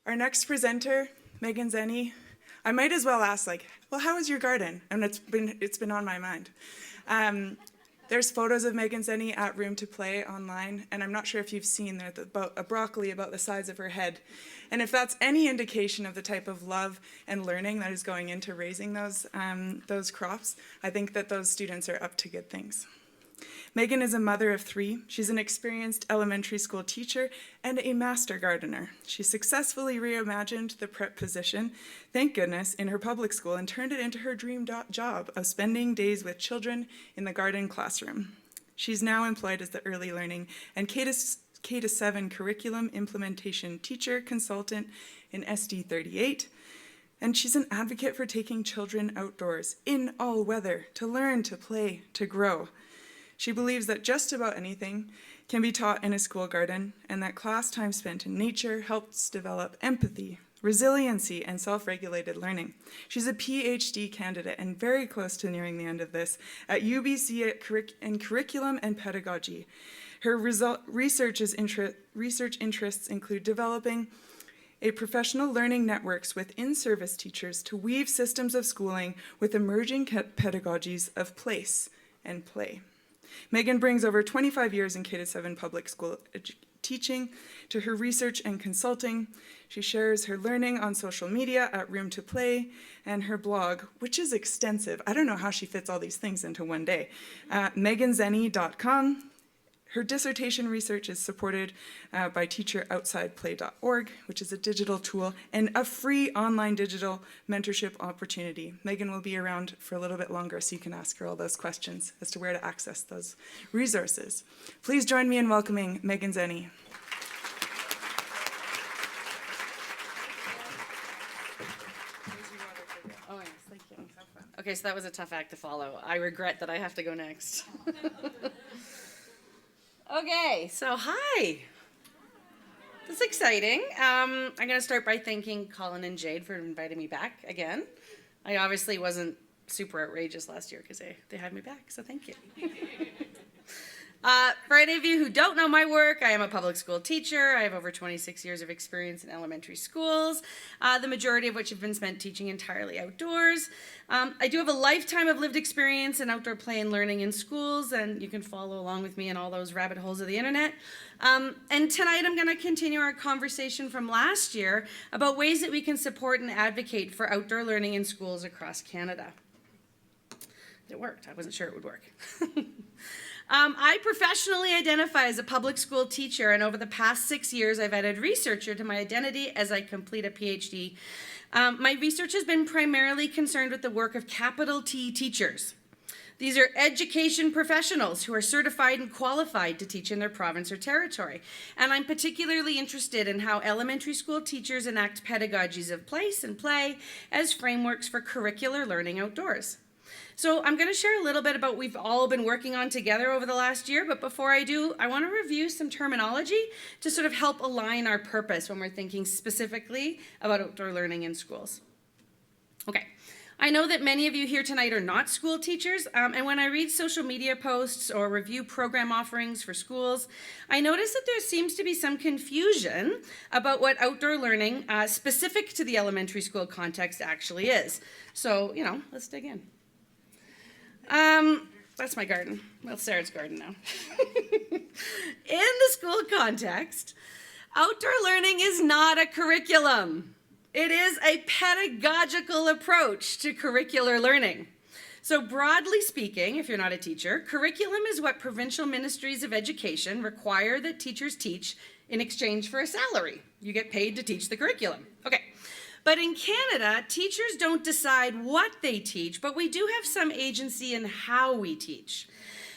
Our next presenter, Megan Zeni, I might as well ask, well, how is your garden? And it's been on my mind. There's photos of Megan Zeni at Room to Play online, and I'm not sure if you've seen there's a broccoli about the size of her head. And if that's any indication of the type of love and learning that is going into raising those crops, I think that those students are up to good things. Megan is a mother of 3. She's an experienced elementary school teacher and a master gardener. She successfully reimagined the prep position, thank goodness, in her public school and turned it into her dream job of spending days with children in the garden classroom. She's now employed as the early learning and K-7 curriculum implementation teacher consultant in SD 38. And she's an advocate for taking children outdoors in all weather to learn, to play, to grow. She believes that just about anything can be taught in a school garden, and that class time spent in nature helps develop empathy, resiliency, and self-regulated learning. She's a PhD candidate and very close to nearing the end of this at UBC in curriculum and pedagogy. Her research interests include developing a professional learning networks with in-service teachers to weave systems of schooling with emerging pedagogies of place and play. Megan brings over 25 years in K-7 public school teaching to her research and consulting. She shares her learning on social media at Room to Play and her blog, which is extensive. I don't know how she fits all these things into one day, meganzeni.com. Her dissertation research is supported by teacheroutsideplay.org, which is a digital tool and a free online digital mentorship opportunity. Megan will be around for a little bit longer, so you can ask her all those questions as to where to access those resources. Please join me in welcoming Megan Zeni. Oh, yes, thank you. Okay, so that was a tough act to follow. I regret that I have to go next. Okay, so hi. That's exciting. I'm going to start by thanking Colin and Jade for inviting me back again. I obviously wasn't super outrageous last year because they had me back, so thank you. For any of you who don't know my work, I am a public school teacher. I have over 26 years of experience in elementary schools, the majority of which have been spent teaching entirely outdoors. I do have a lifetime of lived experience in outdoor play and learning in schools, and you can follow along with me in all those rabbit holes of the internet. And tonight I'm going to continue our conversation from last year about ways that we can support and advocate for outdoor learning in schools across Canada. It worked. I wasn't sure it would work. I professionally identify as a public school teacher, and over the past 6 years, I've added researcher to my identity as I complete a PhD. My research has been primarily concerned with the work of capital T teachers. These are education professionals who are certified and qualified to teach in their province or territory. And I'm particularly interested in how elementary school teachers enact pedagogies of place and play as frameworks for curricular learning outdoors. So I'm going to share a little bit about what we've all been working on together over the last year, but before I do, I want to review some terminology to sort of help align our purpose when we're thinking specifically about outdoor learning in schools. Okay, I know that many of you here tonight are not school teachers, and when I read social media posts or review program offerings for schools, I notice that there seems to be some confusion about what outdoor learning specific to the elementary school context actually is. So, let's dig in. That's my garden. Well, Sarah's garden now. In the school context, outdoor learning is not a curriculum. It is a pedagogical approach to curricular learning. So broadly speaking, if you're not a teacher, curriculum is what provincial ministries of education require that teachers teach in exchange for a salary. You get paid to teach the curriculum. Okay. But in Canada, teachers don't decide what they teach, but we do have some agency in how we teach.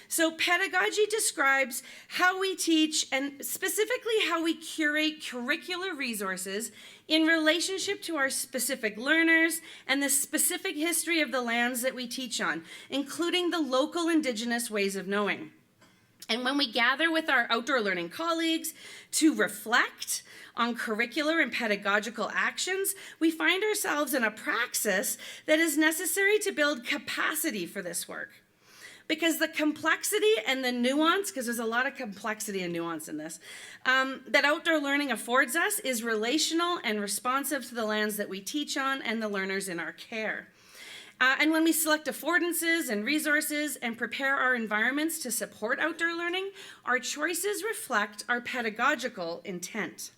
So pedagogy describes how we teach and specifically how we curate curricular resources in relationship to our specific learners and the specific history of the lands that we teach on, including the local Indigenous ways of knowing. And when we gather with our outdoor learning colleagues to reflect on curricular and pedagogical actions, we find ourselves in a praxis that is necessary to build capacity for this work. because the complexity and the nuance, because there's a lot of complexity and nuance in this, that outdoor learning affords us is relational and responsive to the lands that we teach on and the learners in our care. And when we select affordances and resources and prepare our environments to support outdoor learning, our choices reflect our pedagogical intent.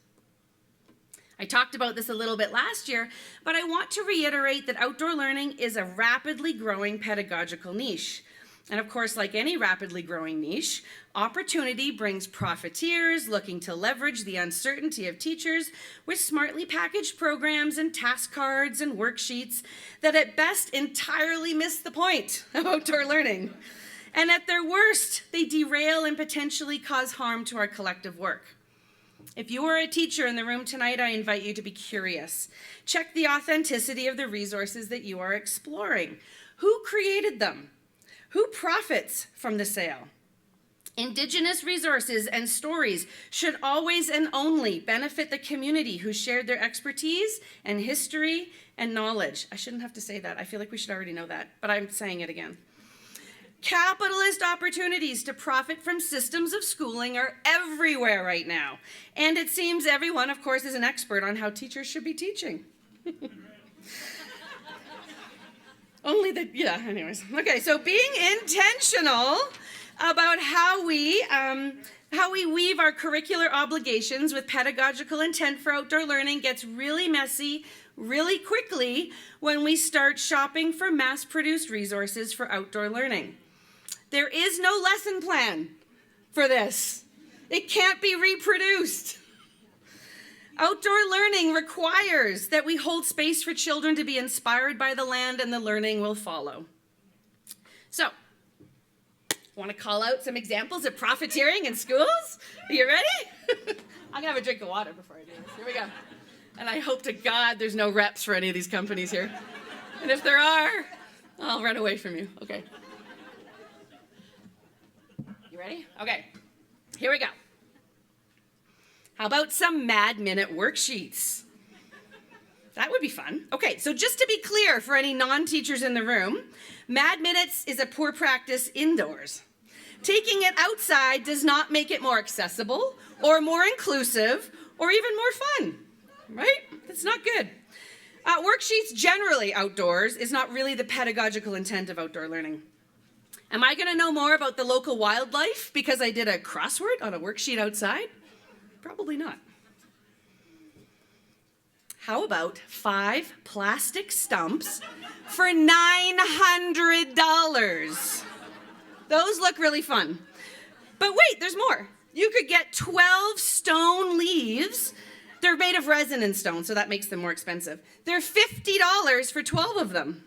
I talked about this a little bit last year, but I want to reiterate that outdoor learning is a rapidly growing pedagogical niche. And of course, like any rapidly growing niche, opportunity brings profiteers looking to leverage the uncertainty of teachers with smartly packaged programs and task cards and worksheets that at best entirely miss the point of outdoor learning. And at their worst, they derail and potentially cause harm to our collective work. If you are a teacher in the room tonight, I invite you to be curious. Check the authenticity of the resources that you are exploring. Who created them? Who profits from the sale? Indigenous resources and stories should always and only benefit the community who shared their expertise and history and knowledge. I shouldn't have to say that. I feel like we should already know that, but I'm saying it again. Capitalist opportunities to profit from systems of schooling are everywhere right now. And it seems everyone, of course, is an expert on how teachers should be teaching. Anyways. Okay, so being intentional about how we weave our curricular obligations with pedagogical intent for outdoor learning gets really messy really quickly when we start shopping for mass-produced resources for outdoor learning. There is no lesson plan for this. It can't be reproduced. Outdoor learning requires that we hold space for children to be inspired by the land, and the learning will follow. So, want to call out some examples of profiteering in schools? Are you ready? I'm going to have a drink of water before I do this. Here we go. And I hope to God there's no reps for any of these companies here. And if there are, I'll run away from you. Okay. You ready? Okay. Here we go. How about some Mad Minute worksheets? That would be fun. Okay, so just to be clear for any non-teachers in the room, Mad Minutes is a poor practice indoors. Taking it outside does not make it more accessible or more inclusive or even more fun, right? That's not good. Worksheets generally outdoors is not really the pedagogical intent of outdoor learning. Am I going to know more about the local wildlife because I did a crossword on a worksheet outside? Probably not. How about 5 plastic stumps for $900? Those look really fun. But wait, there's more. You could get 12 stone leaves. They're made of resin and stone, so that makes them more expensive. They're $50 for 12 of them.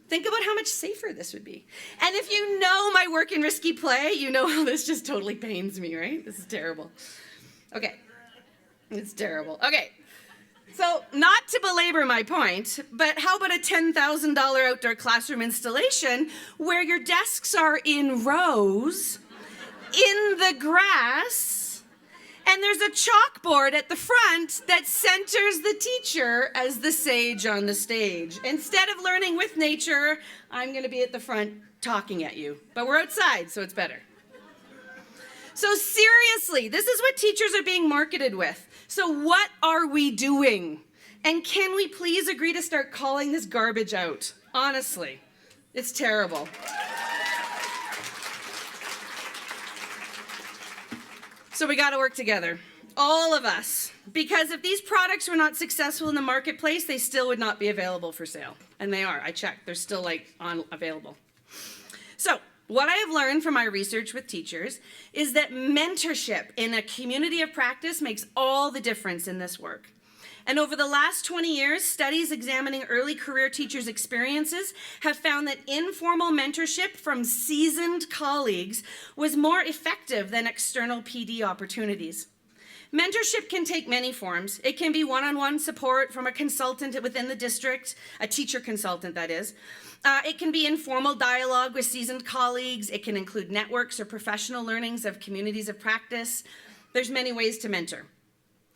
Think about how much safer this would be. And if you know my work in risky play, you know how this just totally pains me, right? This is terrible. Okay. It's terrible. Okay. So, not to belabor my point, but how about a $10,000 outdoor classroom installation where your desks are in rows, in the grass, and there's a chalkboard at the front that centers the teacher as the sage on the stage. Instead of learning with nature, I'm going to be at the front talking at you. But we're outside, so it's better. So seriously, this is what teachers are being marketed with. So what are we doing? And can we please agree to start calling this garbage out? Honestly, it's terrible. So we got to work together, all of us, because if these products were not successful in the marketplace, they still would not be available for sale. And they are. I checked. They're still available. So what I have learned from my research with teachers is that mentorship in a community of practice makes all the difference in this work. And over the last 20 years, studies examining early career teachers' experiences have found that informal mentorship from seasoned colleagues was more effective than external PD opportunities. Mentorship can take many forms. It can be one-on-one support from a consultant within the district, a teacher consultant, that is. It can be informal dialogue with seasoned colleagues. It can include networks or professional learnings of communities of practice. There's many ways to mentor.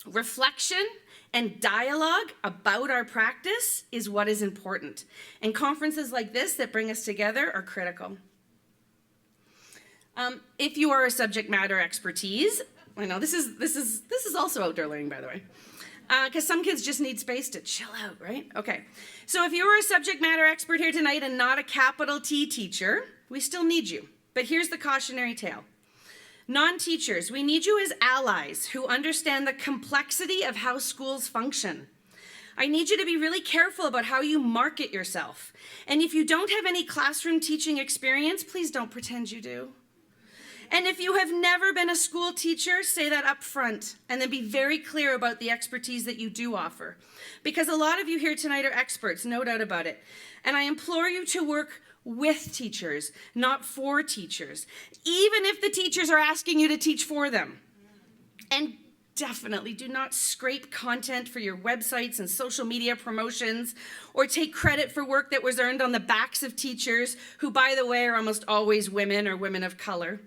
Reflection and dialogue about our practice is what is important. And conferences like this that bring us together are critical. If you are a subject matter expertise, I know this is also outdoor learning, by the way, because some kids just need space to chill out, right? Okay, so if you are a subject matter expert here tonight and not a capital T teacher, we still need you. But here's the cautionary tale. Non-teachers, we need you as allies who understand the complexity of how schools function. I need you to be really careful about how you market yourself. And if you don't have any classroom teaching experience, please don't pretend you do. And if you have never been a school teacher, say that up front, and then be very clear about the expertise that you do offer. Because a lot of you here tonight are experts, no doubt about it. And I implore you to work with teachers, not for teachers, even if the teachers are asking you to teach for them. And definitely do not scrape content for your websites and social media promotions or take credit for work that was earned on the backs of teachers who, by the way, are almost always women or women of color.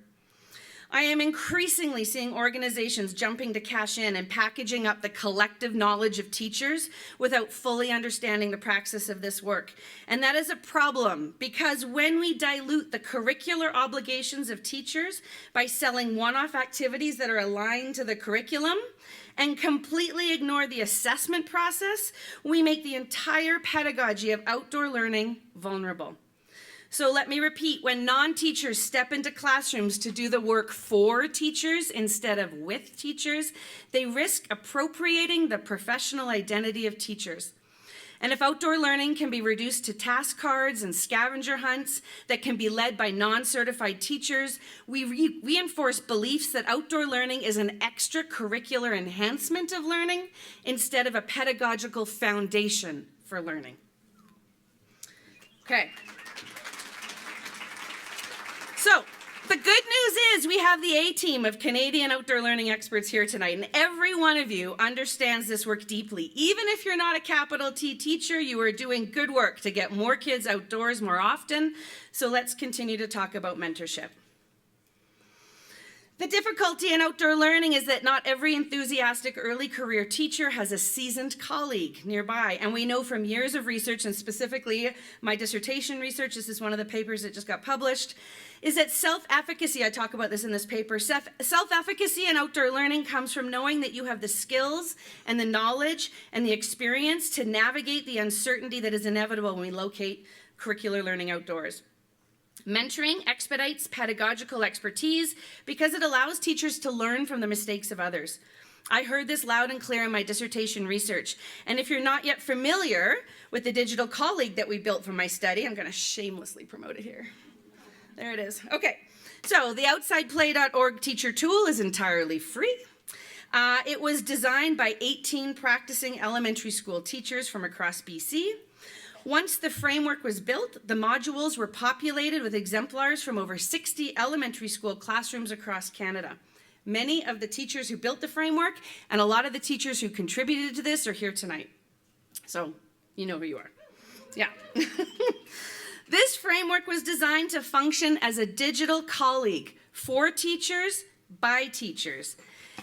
I am increasingly seeing organizations jumping to cash in and packaging up the collective knowledge of teachers without fully understanding the praxis of this work. And that is a problem because when we dilute the curricular obligations of teachers by selling one-off activities that are aligned to the curriculum and completely ignore the assessment process, we make the entire pedagogy of outdoor learning vulnerable. So let me repeat, when non-teachers step into classrooms to do the work for teachers instead of with teachers, they risk appropriating the professional identity of teachers. And if outdoor learning can be reduced to task cards and scavenger hunts that can be led by non-certified teachers, we reinforce beliefs that outdoor learning is an extracurricular enhancement of learning instead of a pedagogical foundation for learning. Okay. So, the good news is we have the A-team of Canadian outdoor learning experts here tonight, and every one of you understands this work deeply. Even if you're not a capital T teacher, you are doing good work to get more kids outdoors more often. So let's continue to talk about mentorship. The difficulty in outdoor learning is that not every enthusiastic early career teacher has a seasoned colleague nearby. And we know from years of research, and specifically my dissertation research, this is one of the papers that just got published, is that self-efficacy, I talk about this in this paper, self-efficacy in outdoor learning comes from knowing that you have the skills and the knowledge and the experience to navigate the uncertainty that is inevitable when we locate curricular learning outdoors. Mentoring expedites pedagogical expertise because it allows teachers to learn from the mistakes of others. I heard this loud and clear in my dissertation research. And if you're not yet familiar with the digital colleague that we built from my study, I'm going to shamelessly promote it here. There it is. Okay, so the outsideplay.org teacher tool is entirely free. It was designed by 18 practicing elementary school teachers from across BC. Once the framework was built, the modules were populated with exemplars from over 60 elementary school classrooms across Canada. Many of the teachers who built the framework and a lot of the teachers who contributed to this are here tonight. So, you know who you are. Yeah. This framework was designed to function as a digital colleague for teachers, by teachers.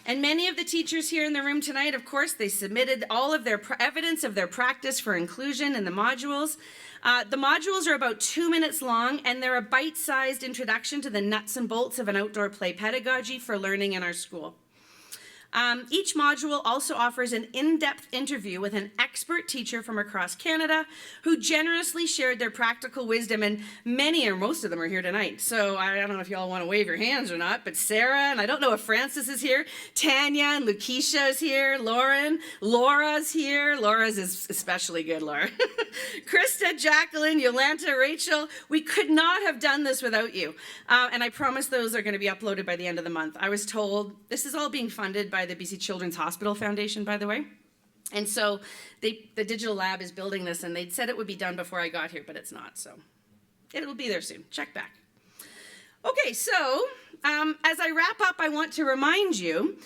And many of the teachers here in the room tonight, of course, they submitted all of their evidence of their practice for inclusion in the modules. The modules are about 2 minutes long, and they're a bite-sized introduction to the nuts and bolts of an outdoor play pedagogy for learning in our school. Each module also offers an in-depth interview with an expert teacher from across Canada who generously shared their practical wisdom, and many or most of them are here tonight. So I don't know if you all want to wave your hands or not, but Sarah, and I don't know if Francis is here, Tanya and Lakeisha is here, Lauren, Laura's here. Laura's is especially good, Laura. Krista, Jacqueline, Yolanta, Rachel, we could not have done this without you. And I promise those are going to be uploaded by the end of the month. I was told this is all being funded by the BC Children's Hospital Foundation, by the way. And so the digital lab is building this, and they'd said it would be done before I got here, but it's not. So it will be there soon. Check back. Okay, so as I wrap up, I want to remind you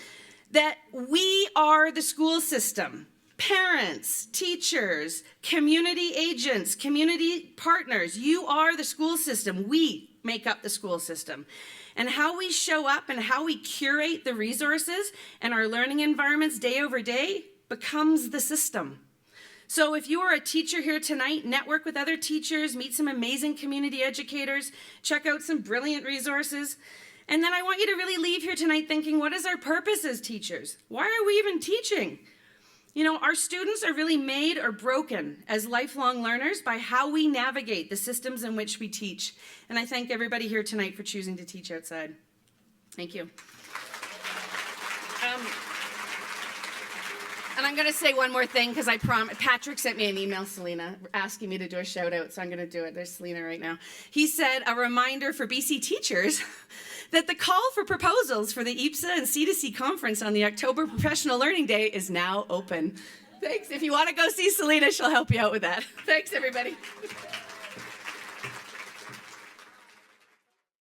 that we are the school system. Parents, teachers, community agents, community partners, you are the school system. We make up the school system. And how we show up and how we curate the resources and our learning environments day over day becomes the system. So if you are a teacher here tonight, network with other teachers, meet some amazing community educators, check out some brilliant resources. And then I want you to really leave here tonight thinking, what is our purpose as teachers? Why are we even teaching? You know, our students are really made or broken as lifelong learners by how we navigate the systems in which we teach. And I thank everybody here tonight for choosing to teach outside. Thank you. And I'm going to say one more thing because Patrick sent me an email, Selena, asking me to do a shout out, so I'm going to do it. There's Selena right now. He said, a reminder for BC teachers that the call for proposals for the EPSA and C2C conference on the October Professional Learning Day is now open. Thanks. If you want to go see Selena, she'll help you out with that. Thanks, everybody.